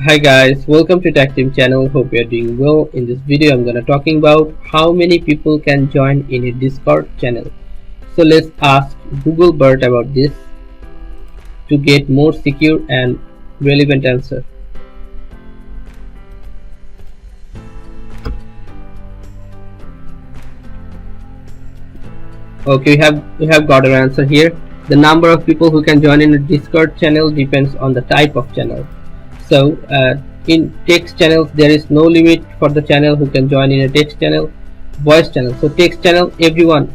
Hi guys, welcome to Tech Team channel. Hope you are doing well. In this video, I'm gonna talking about how many people can join in a Discord channel. So let's ask Google Bert about this to get more secure and relevant answer. Okay, we have got an answer here. The number of people who can join in a Discord channel depends on the type of channel. So in text channels there is no limit for the channel who can join in a text channel. Voice channel, so text channel everyone,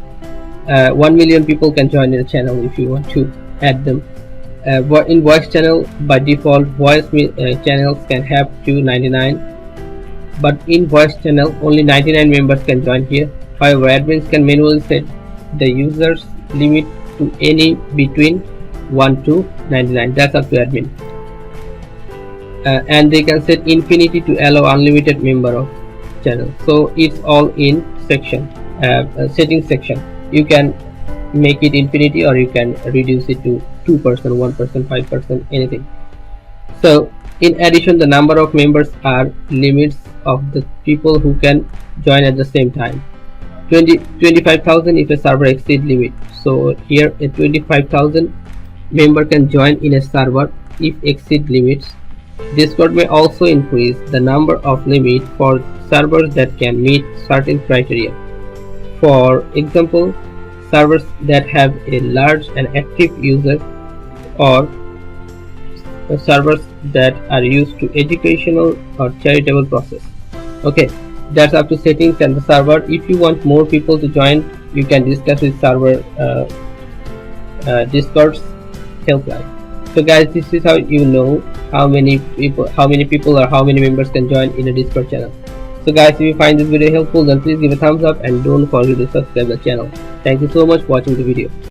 1 million people can join in a channel if you want to add them. In voice channel, by default voice channels can have 299, but in voice channel only 99 members can join here. However, admins can manually set the users limit to any between 1 to 99. That's up to admin. And they can set infinity to allow unlimited member of channel. So it's all in section, setting section. You can make it infinity or you can reduce it to 2%, 1%, 5%, anything. So in addition, the number of members are limits of the people who can join at the same time. 25,000 if a server exceed limit. So here a 25,000 member can join in a server if exceed limits. Discord may also increase the number of limit for servers that can meet certain criteria. For example, servers that have a large and active user, or servers that are used to educational or charitable process. Okay, that's up to settings and the server. If you want more people to join, you can discuss with server Discord's helpline. So guys, this is how you know how many people or how many members can join in a Discord channel. So guys, if you find this video helpful, then please give a thumbs up and don't forget to subscribe the channel. Thank you so much for watching the video.